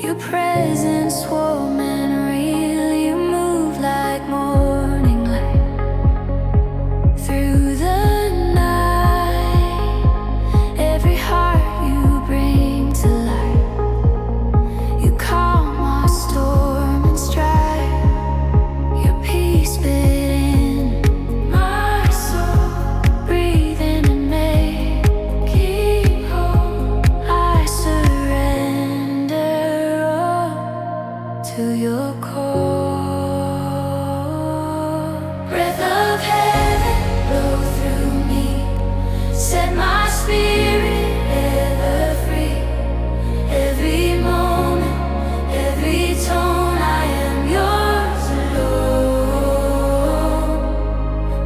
Your presence warm and real. You move like morning light through the night. Every heart you bring to life. You calm my storm and strife. Your peace within my soul, breathing and making whole. I surrender all to your call. Breath of heaven, blow through me. Set my spirit ever free. Every moment, every tone, I am yours alone.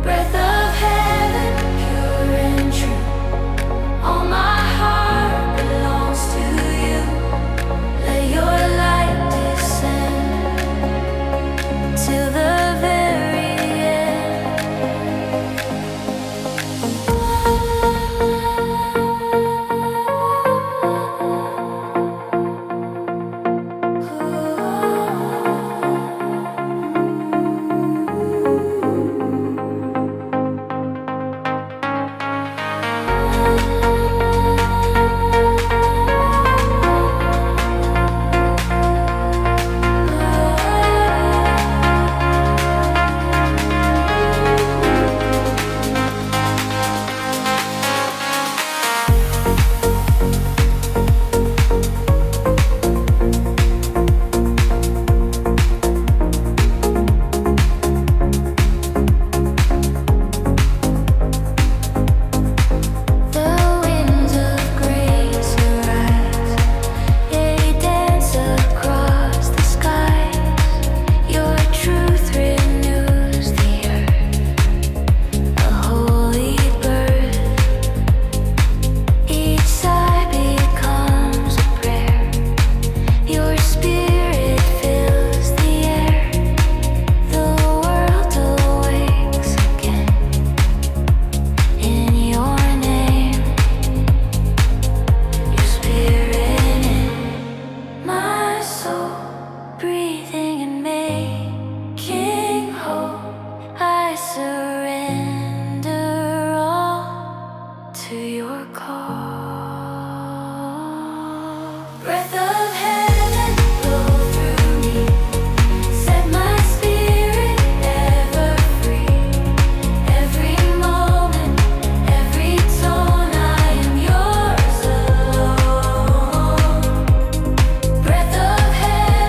Breath of heaven, pure and true. All my heart belongs to you. Let your light descend till the very end. The winds of grace arise. They dance across the skies. Your truth renews the earth, a holy birth. Each sigh becomes a prayer. Your spirit fills the air. The world awakes again in your name. Your spirit in my soul, breathing and making whole. I surrender all to your call. Breath of heaven, blow through me. Set my spirit ever free. Every moment, every tone, I am yours alone. Breath of heaven,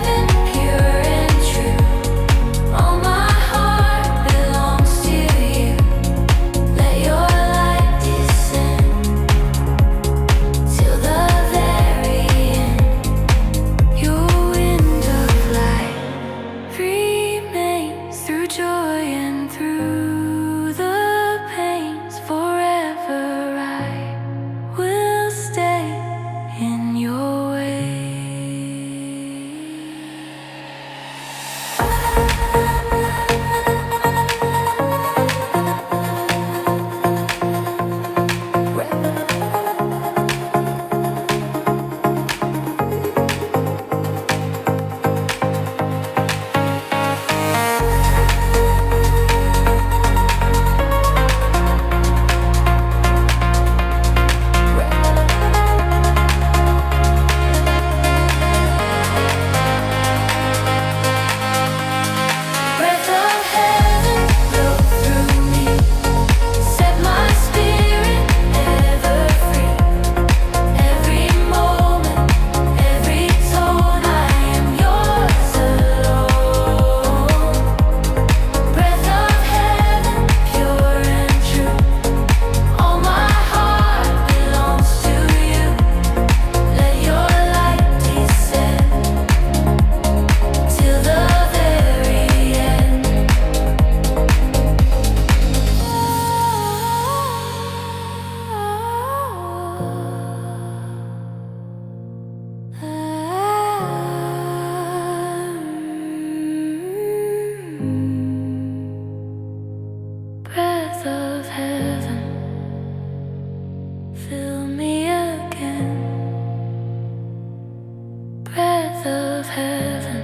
breath of heaven.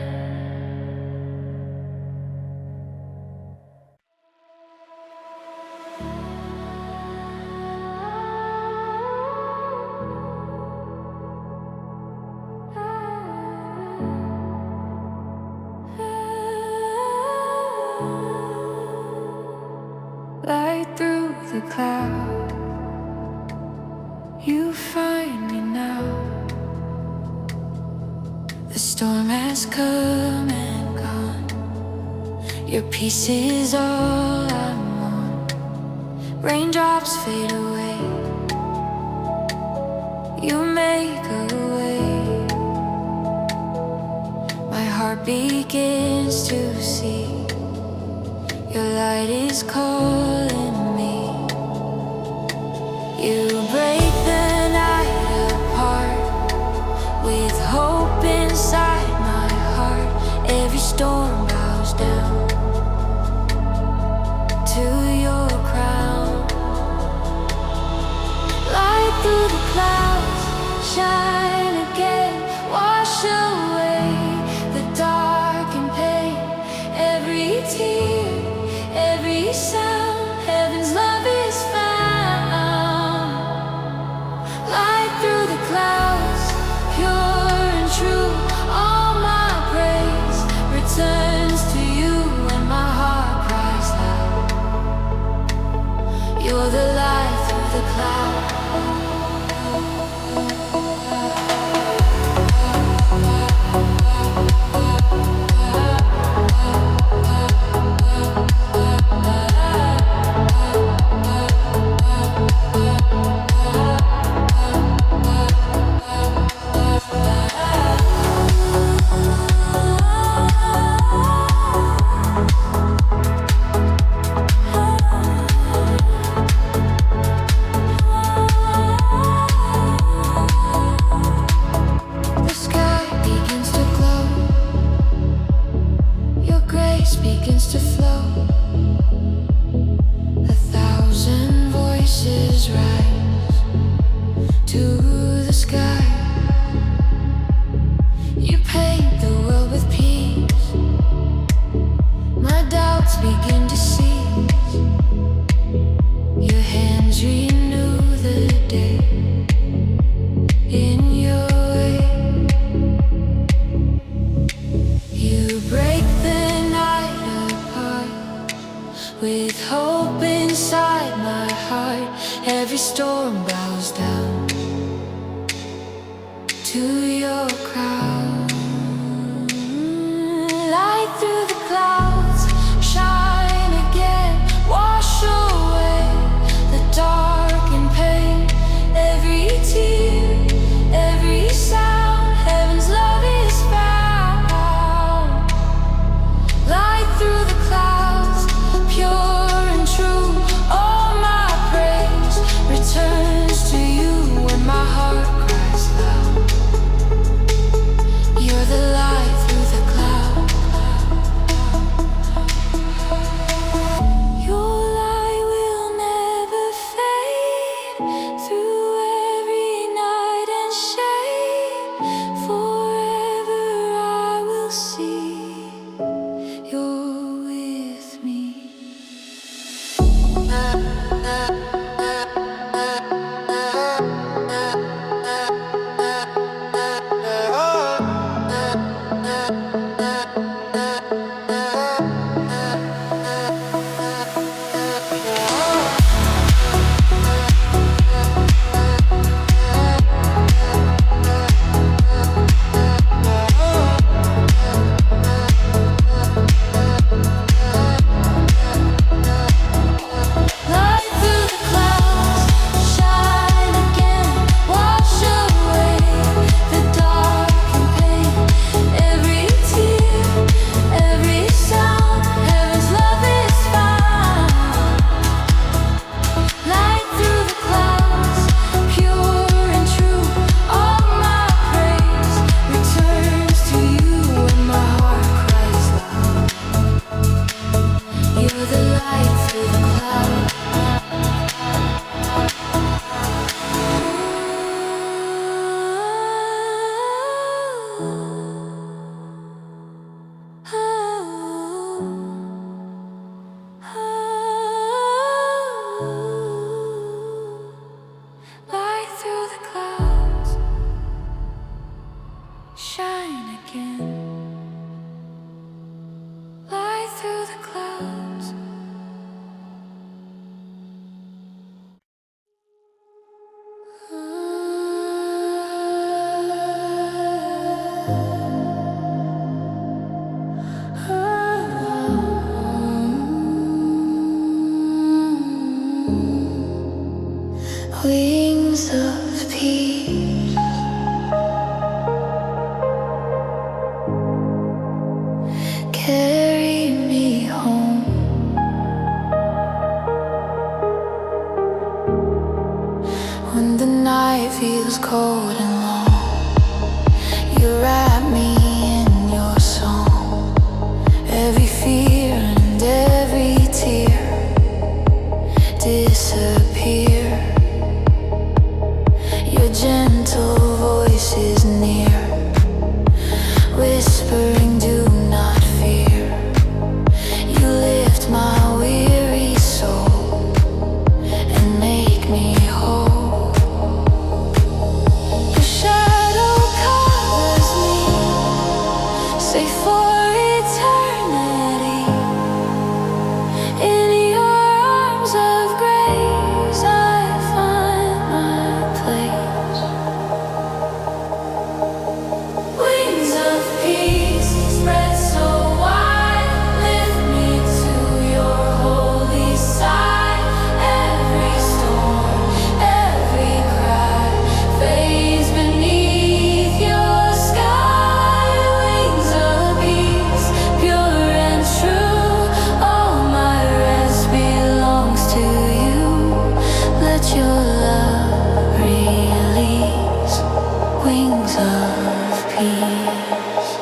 Light through the cloud, you find me now. The storm has come and gone. Your peace is all I want. Raindrops fade away, you make a way. My heart begins to see your light is calling me. You break the night apart with hope inside my heart. Every storm bows down to your crown. Light through the clouds, shine again, wash away the dark and pain. Every tear, every sound, heaven's love is found. Light through the clouds, pure and true. All my praise returns to you, and my heart cries loud. You're the light through the clouds. Begins to flow. 1,000 voices rise to the sky. You paint the world with peace. My doubts begin to cease. Your hands renew the day in your way. You break the with hope inside my heart. Every storm bows down to your crown. Light through the clouds, shine again, wash away the dark and pain. Every tear, every sound, heaven's love is found. Light through the clouds, pure and true, all my praise returns Light through the clouds. Wings of peace, carry me home. When the night feels cold and long, you wrap me in your song. Every fear and every tear disappear. Your gentle voice is near, whispering, do not fear. You lift my weary soul and make me whole. Your shadow covers me, safe for eternity. In your arms of grace I find my place. Wings of peace spread so wide, lift me to your holy side. Every storm, every cry fades beneath your sky. Wings of peace, pure and true. All my rest belongs to you. Let your love release. Wings of peace.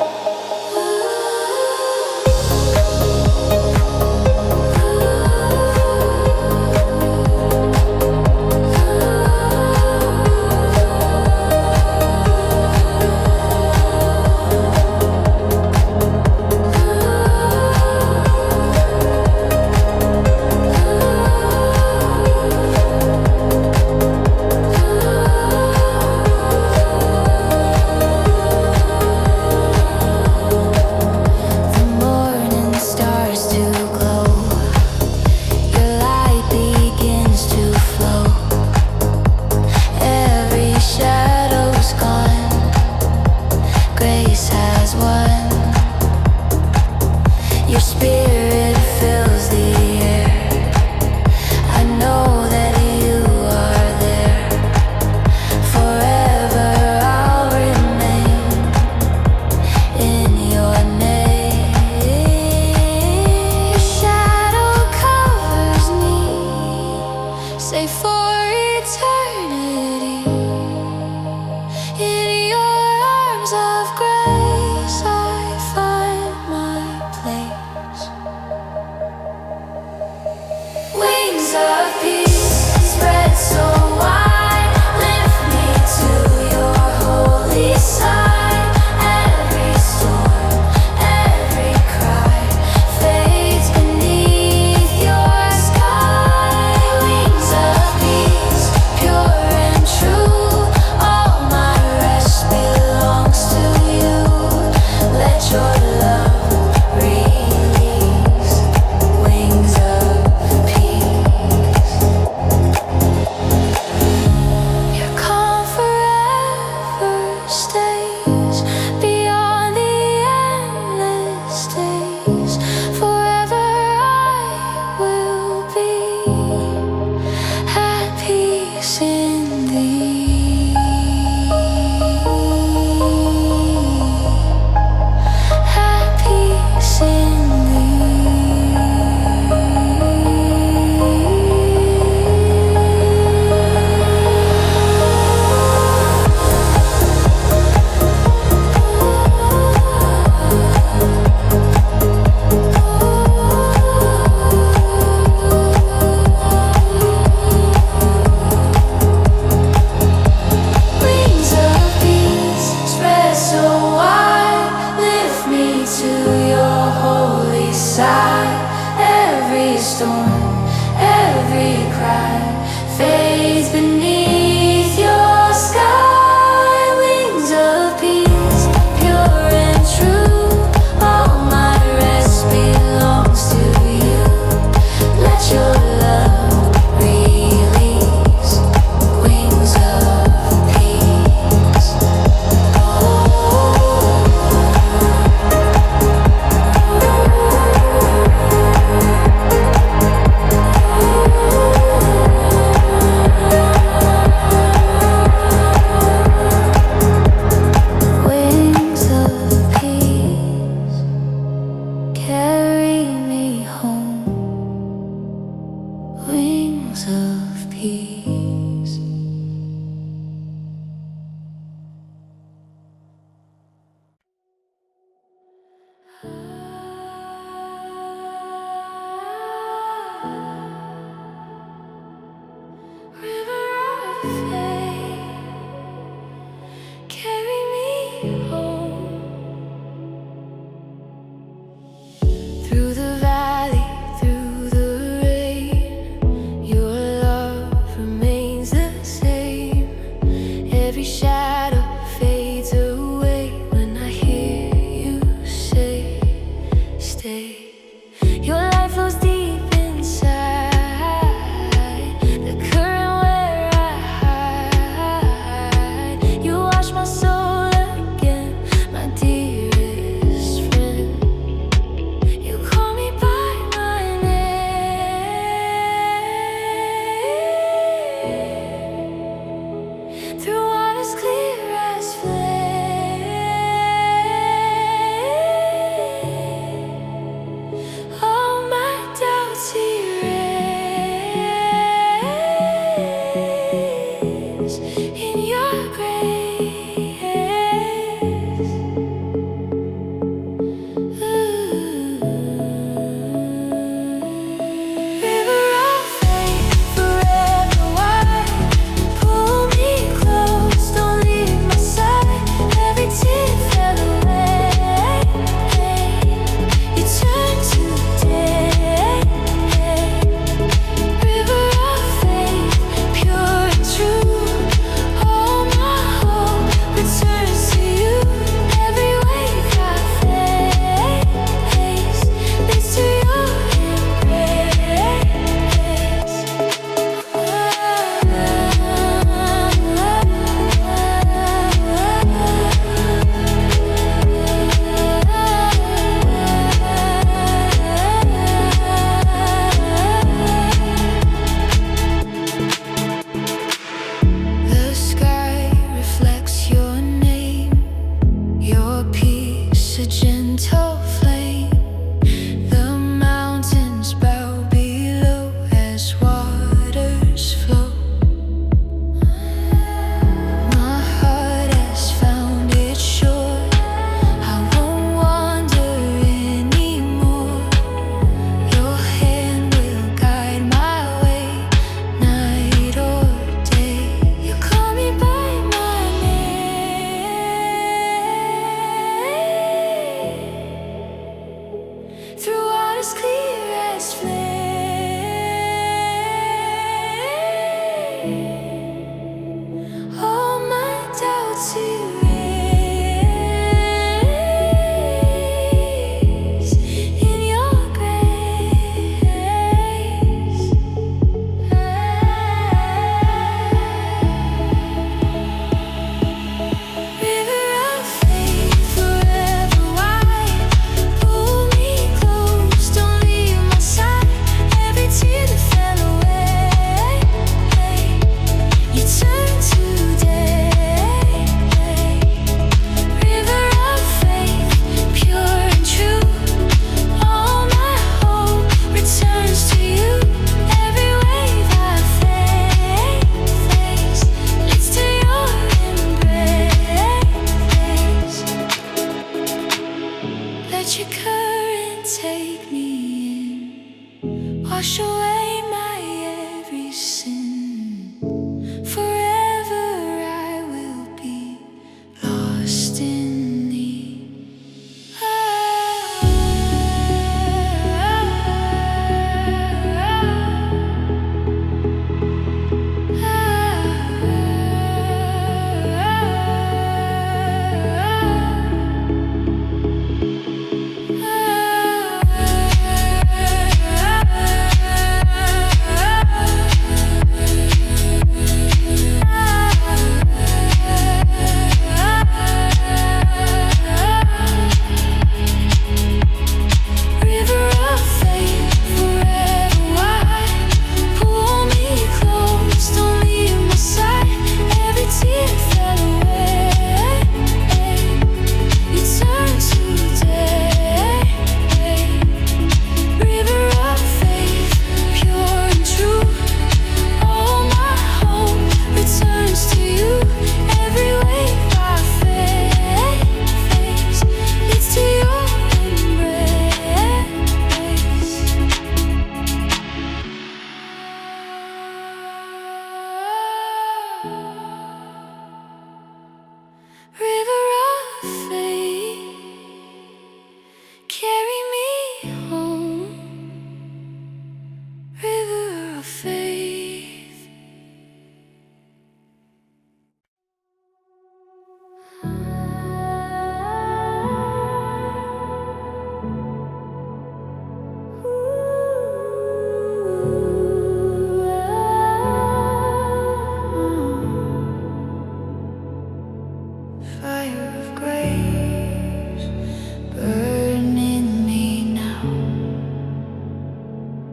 The morning starts to glow. Your light begins to flow. Every shadow's gone. Grace has won. Your spirit fills the air. I know that you are there. Forever I'll remain in your name. Your shadow covers me, safe for eternity. In your arms of grace I find my place. a gentle flame. The mountains bow below as waters flow. My heart has found its shore. I won't wander anymore. Your hand will guide my way, night or day. You call me by my name, through waters clear as flame. All my doubts erase in your grace. River of faith, forever wide, pull me close, don't leave my side. Every tear that fell away, you turn to day. River of faith, pure and true. All my hope returns to you. Every wave I face leads to your embrace. Let your current take me in, wash away my every sin. Forever I will be lost in thee. River of faith, forever wide, pull me close, don't leave my side. Every tear fell away, you turn to day. River of faith, pure and true. All my hope returns to you. Every wave I face leads to your embrace. River of faith, carry me home. River of faith. Fire of grace, burn in me now.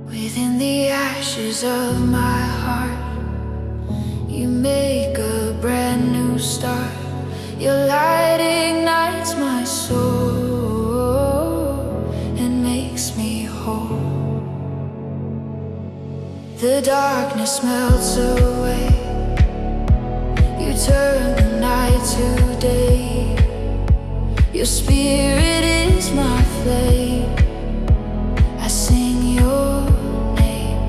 Within the ashes of my heart, you make a brand new start. Your light ignites my soul and makes me whole. The darkness melts away. You turn the night to day. Your spirit is my flame. I sing your name.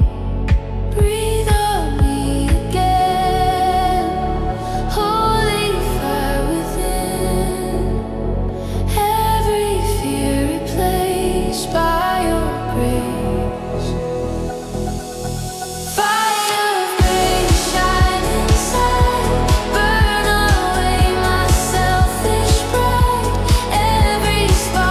Breathe on me again. Holy fire within. Every fear replaced by your grace. Fire of grace, shine inside. Burn away my selfish pride. Every spark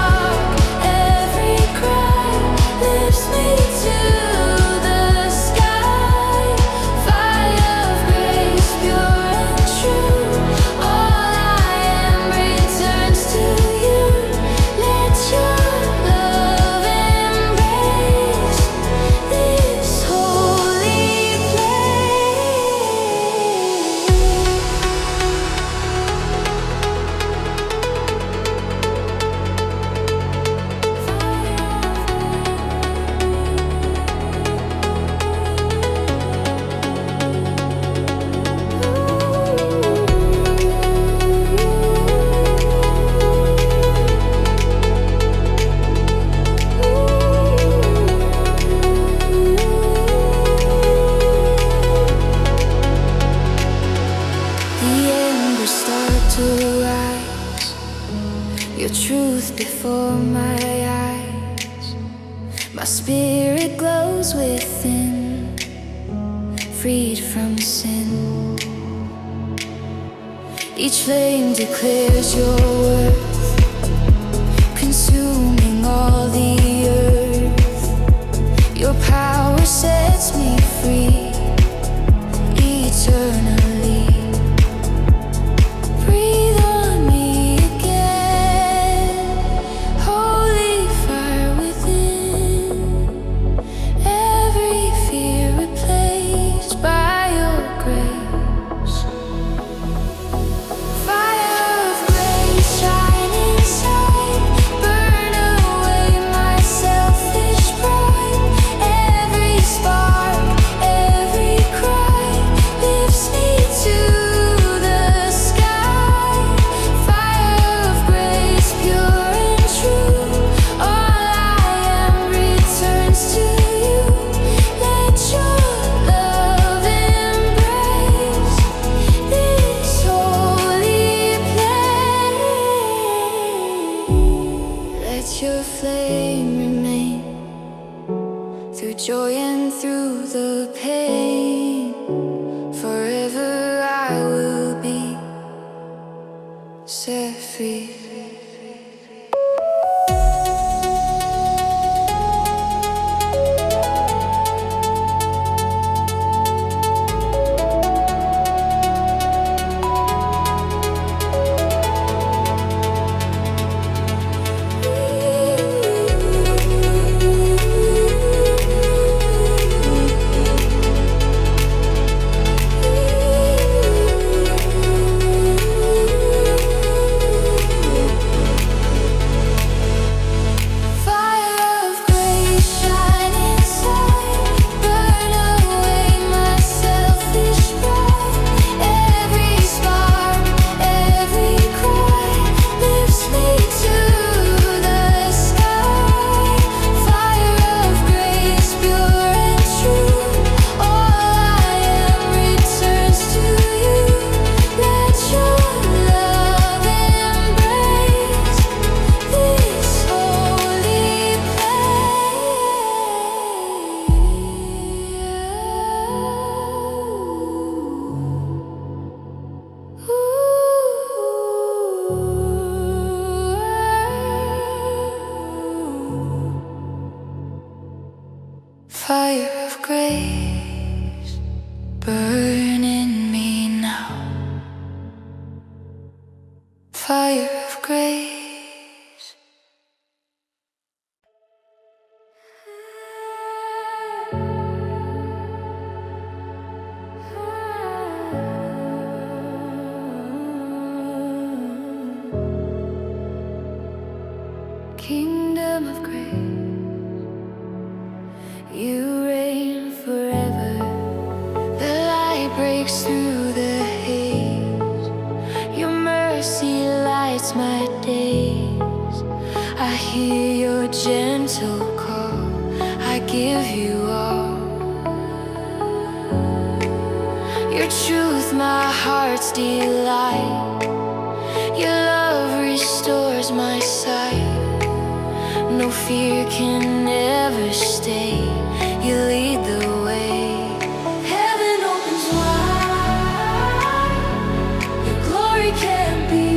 truth before my eyes. My spirit glows within, freed from sin. Each flame declares your worth, consuming all the earth. Your power sets me free, eternally. Breathe on me again, holy fire within. Every fear replaced by your grace. Fire of grace, shine inside, burn away my selfish pride. Every spark, every cry lifts me to the sky. Fire of grace, pure and true, all I am returns to you. Let your love embrace this holy place. Let your flame remain through joy and through the pain. Forever I will be set free. Fire of grace, burn in me now. Fire of grace. Kingdom of grace, you reign forever. The light breaks through the haze. Your mercy lights my days. I hear your gentle call, I give you all. Your truth, my heart's delight. Your love restores my sight. No fear can ever stay. You lead the way. Heaven opens wide. Your glory can't be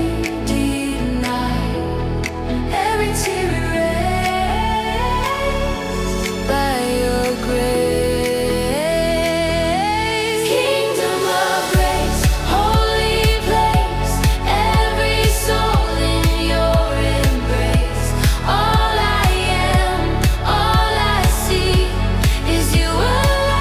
denied. Every tear erased by your grace. Kingdom of grace, holy place. Every soul in your embrace. All I am, all I see is you alive.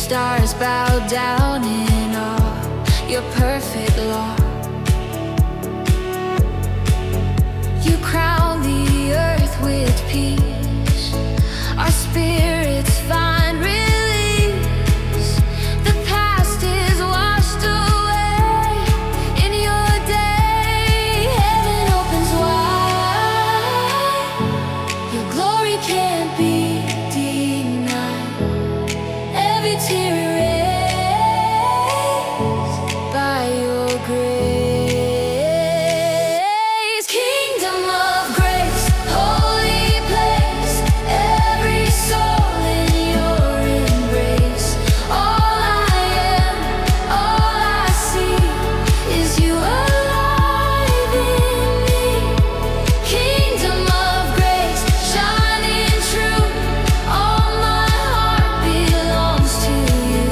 stars bow down in awe, your perfect law. You crown the earth with peace, our spirits find release. The past is washed away in your day, heaven opens wide. Your glory can't be denied, every tear erased by your grace. Kingdom of grace, holy place, every soul in your embrace. All I am, all I see is you alive in me. Kingdom of grace, shining true, all my heart belongs to you.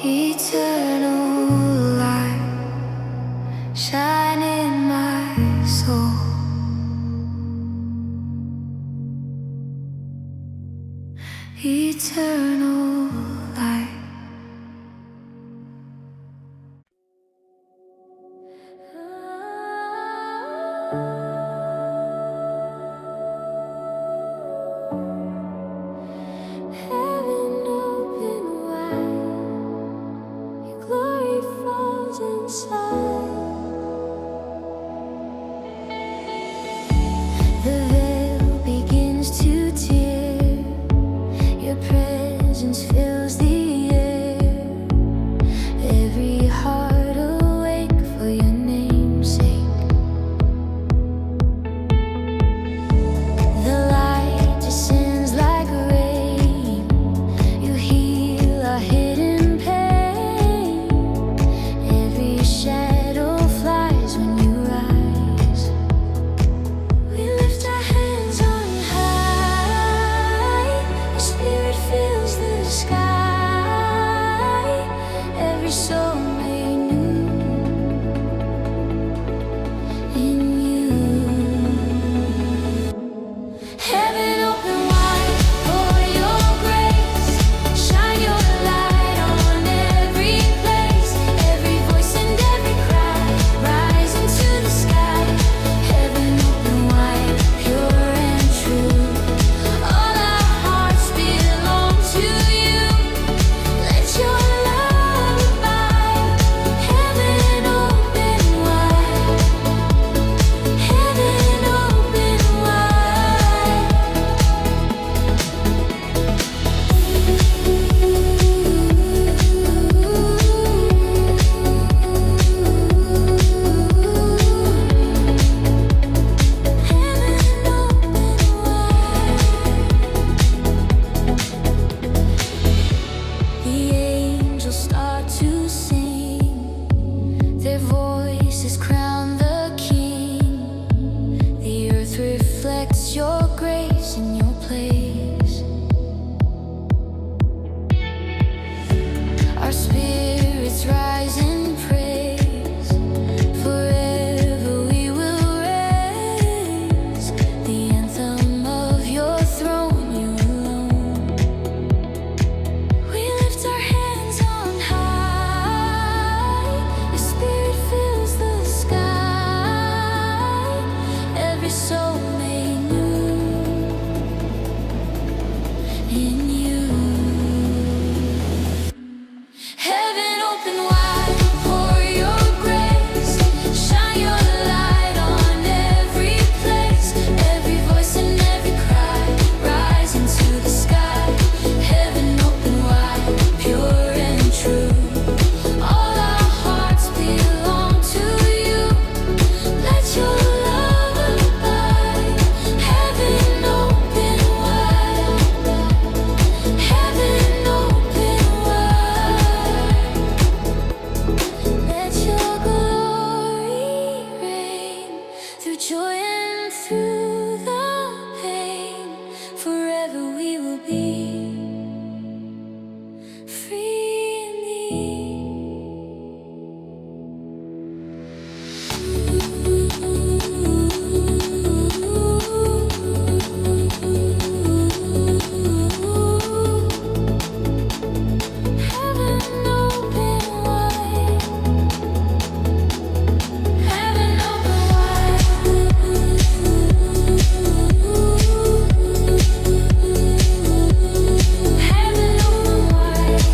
Eternal light, shine in my soul. Eternal light. Heaven open wide, your glory falls inside. The veil begins to tear, your presence fills the air. Every heart awake for your name's sake. The light descends like rain, you heal our hidden pain. Every shadow flies when you rise. We lift our hands on high, your spirit fills the sky. Every soul made new in you. Heaven open wide for your grace, shine your light on every place. Every voice and every cry rise into the sky. Heaven open wide, pure and true. All our hearts belong to you. Let your love abide. Heaven open wide. Heaven open wide. Heaven open wide. The angels start to sing, their voices crown the King. The earth reflects your grace in your place. Our spirits rise in praise. Forever we will raise the anthem of your throne, you alone. We lift our hands on high, your spirit fills the sky. Every soul made new in you. Heaven open wide for your grace, shine your light on every place. Every voice and every cry rise into the sky. Heaven open wide, pure and true. All our hearts belong to you. Let your love abide. Heaven open wide. Heaven open wide. Let your glory reign through joy and through the pain. Forever we will be free in Heaven open wide. Heaven open wide. Heaven open wide.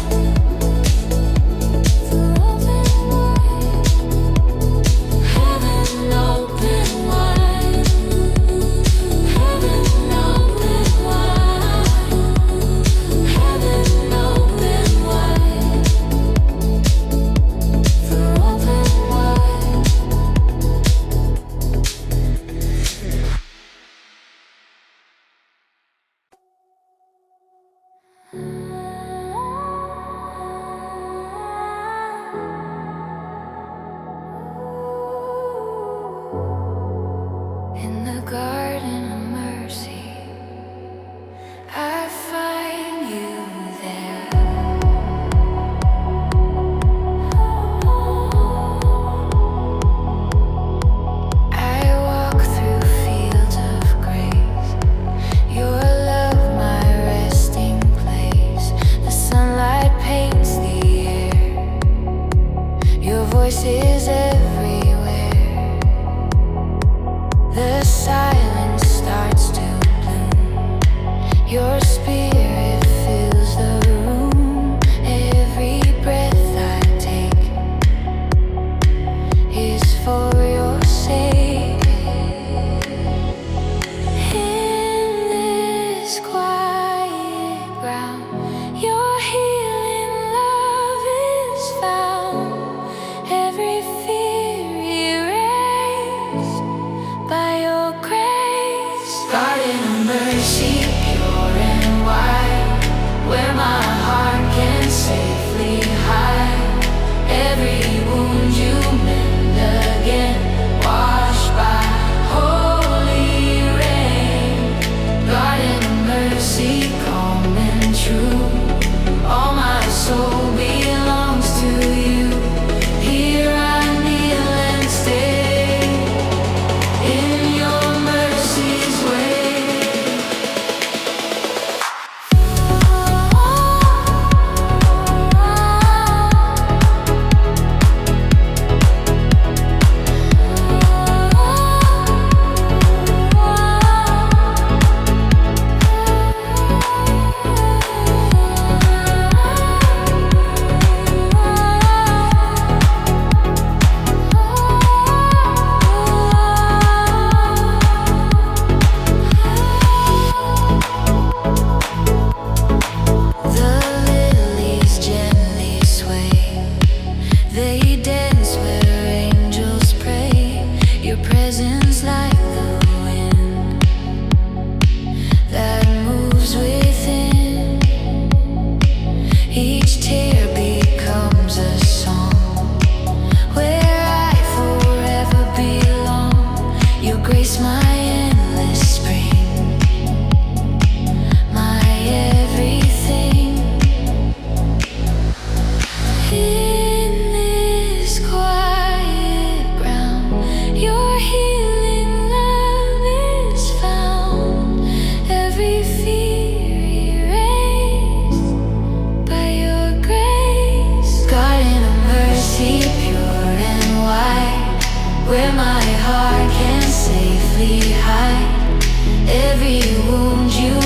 voices everywhere. The silence starts to bloom. Your spirit fills the room. Every breath I take is for your sake. In this quiet ground, your healing love is found. Every fear erased by your grace. Garden of mercy, pure and wide, where my heart can safely hide. Every wound you mend again, washed by holy rain. Garden of mercy, calm and true. All my soul belongs to you. Here I kneel and stay in your mercy's way. The lilies gently sway. They dance where angels pray. Your presence like the wind that moves within. Each tear becomes a song where I forever belong. You grace my endless spring, my everything. In this quiet ground, your healing love is found. Every fear erased by your grace. Garden of mercy, pure and wide, where my heart can safely hide. Every wound you